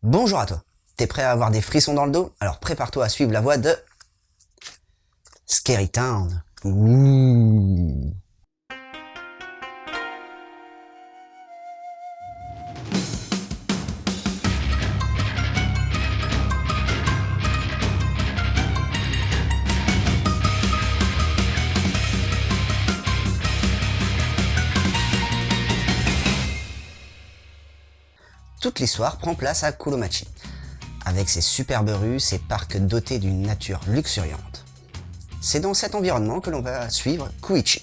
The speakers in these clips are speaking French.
Bonjour à toi. T'es prêt à avoir des frissons dans le dos? Alors prépare-toi à suivre la voie de Scary Town. Ouh. Toute l'histoire prend place à Kuromachi, avec ses superbes rues, ses parcs dotés d'une nature luxuriante. C'est dans cet environnement que l'on va suivre Koichi,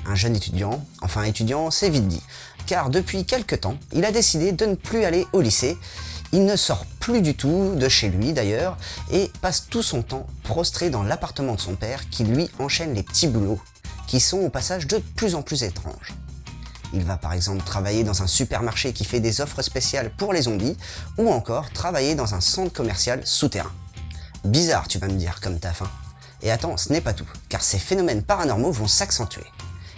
un jeune étudiant, enfin étudiant c'est vite dit, car depuis quelque temps, il a décidé de ne plus aller au lycée, il ne sort plus du tout de chez lui d'ailleurs, et passe tout son temps prostré dans l'appartement de son père qui lui enchaîne les petits boulots, qui sont au passage de plus en plus étranges. Il va par exemple travailler dans un supermarché qui fait des offres spéciales pour les zombies, ou encore travailler dans un centre commercial souterrain. Bizarre tu vas me dire comme taf, hein. Et attends, ce n'est pas tout, car ces phénomènes paranormaux vont s'accentuer.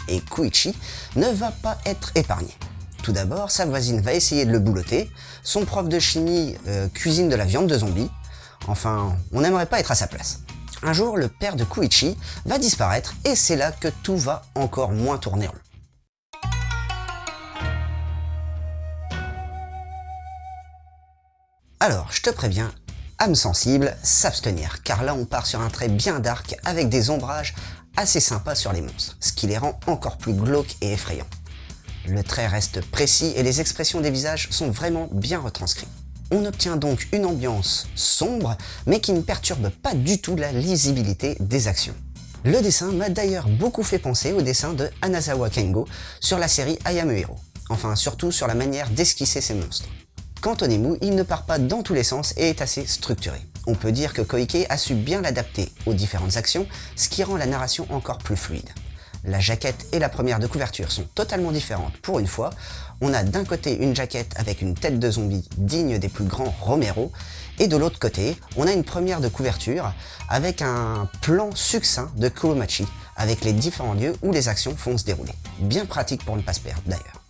Et Koichi ne va pas être épargné. Tout d'abord, sa voisine va essayer de le boulotter, son prof de chimie cuisine de la viande de zombie, enfin, on n'aimerait pas être à sa place. Un jour, le père de Koichi va disparaître et c'est là que tout va encore moins tourner rond. Alors, je te préviens, âme sensible, s'abstenir, car là on part sur un trait bien dark avec des ombrages assez sympas sur les monstres, ce qui les rend encore plus glauques et effrayants. Le trait reste précis et les expressions des visages sont vraiment bien retranscrites. On obtient donc une ambiance sombre, mais qui ne perturbe pas du tout la lisibilité des actions. Le dessin m'a d'ailleurs beaucoup fait penser au dessin de Hanazawa Kengo sur la série I Am a Hero, enfin surtout sur la manière d'esquisser ces monstres. Quant au Nemu, il ne part pas dans tous les sens et est assez structuré. On peut dire que Koike a su bien l'adapter aux différentes actions, ce qui rend la narration encore plus fluide. La jaquette et la première de couverture sont totalement différentes pour une fois. On a d'un côté une jaquette avec une tête de zombie digne des plus grands Romero, et de l'autre côté, on a une première de couverture avec un plan succinct de Kuromachi, avec les différents lieux où les actions vont se dérouler. Bien pratique pour ne pas se perdre d'ailleurs.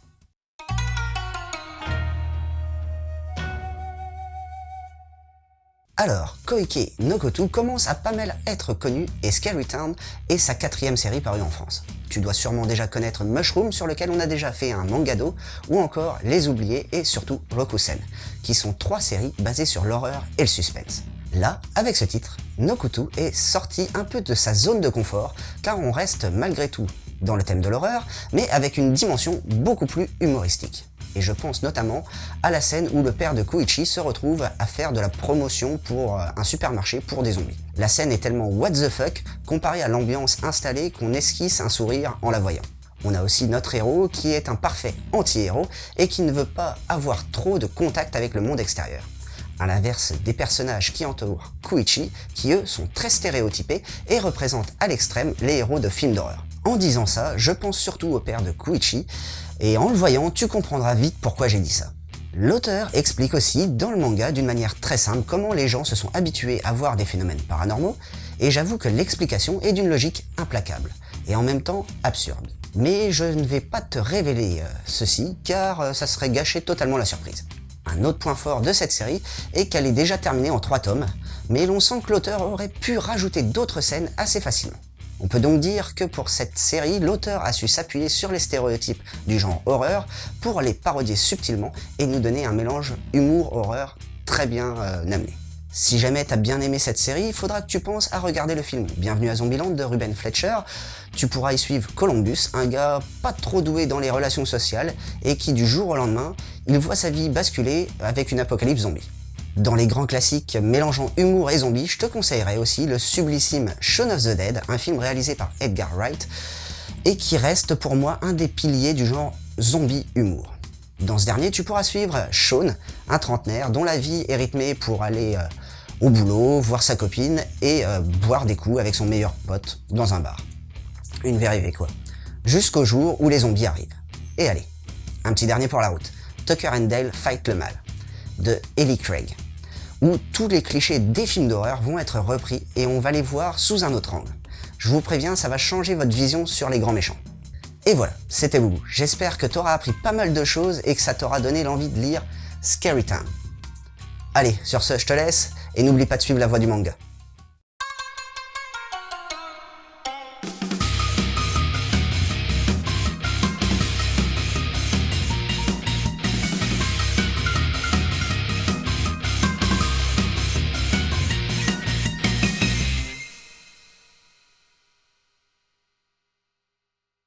Alors, Koike no Koto commence à pas mal être connu et Scary Town est sa 4e série parue en France. Tu dois sûrement déjà connaître Mushroom sur lequel on a déjà fait un mangado, ou encore Les Oubliés et surtout Rokusen, qui sont 3 séries basées sur l'horreur et le suspense. Là, avec ce titre, no Koto est sorti un peu de sa zone de confort car on reste malgré tout dans le thème de l'horreur, mais avec une dimension beaucoup plus humoristique. Et je pense notamment à la scène où le père de Koichi se retrouve à faire de la promotion pour un supermarché pour des zombies. La scène est tellement what the fuck comparée à l'ambiance installée qu'on esquisse un sourire en la voyant. On a aussi notre héros qui est un parfait anti-héros et qui ne veut pas avoir trop de contact avec le monde extérieur. À l'inverse des personnages qui entourent Koichi, qui eux sont très stéréotypés et représentent à l'extrême les héros de films d'horreur. En disant ça, je pense surtout au père de Koichi, et en le voyant, tu comprendras vite pourquoi j'ai dit ça. L'auteur explique aussi dans le manga d'une manière très simple comment les gens se sont habitués à voir des phénomènes paranormaux, et j'avoue que l'explication est d'une logique implacable, et en même temps absurde. Mais je ne vais pas te révéler ceci, car ça serait gâcher totalement la surprise. Un autre point fort de cette série est qu'elle est déjà terminée en 3 tomes, mais l'on sent que l'auteur aurait pu rajouter d'autres scènes assez facilement. On peut donc dire que pour cette série, l'auteur a su s'appuyer sur les stéréotypes du genre horreur pour les parodier subtilement et nous donner un mélange humour-horreur très bien amené. Si jamais t'as bien aimé cette série, il faudra que tu penses à regarder le film Bienvenue à Zombieland de Ruben Fletcher. Tu pourras y suivre Columbus, un gars pas trop doué dans les relations sociales et qui du jour au lendemain, il voit sa vie basculer avec une apocalypse zombie. Dans les grands classiques mélangeant humour et zombies, je te conseillerais aussi le sublissime Shaun of the Dead, un film réalisé par Edgar Wright, et qui reste pour moi un des piliers du genre zombie-humour. Dans ce dernier, tu pourras suivre Shaun, un trentenaire dont la vie est rythmée pour aller au boulot, voir sa copine et boire des coups avec son meilleur pote dans un bar. Une vérité quoi. Jusqu'au jour où les zombies arrivent. Et allez, un petit dernier pour la route. Tucker and Dale Fight le Mal, de Ellie Craig, où tous les clichés des films d'horreur vont être repris et on va les voir sous un autre angle. Je vous préviens, ça va changer votre vision sur les grands méchants. Et voilà, c'était Boubou. J'espère que t'auras appris pas mal de choses et que ça t'aura donné l'envie de lire Scary Town. Allez, sur ce, je te laisse, et n'oublie pas de suivre la voie du manga.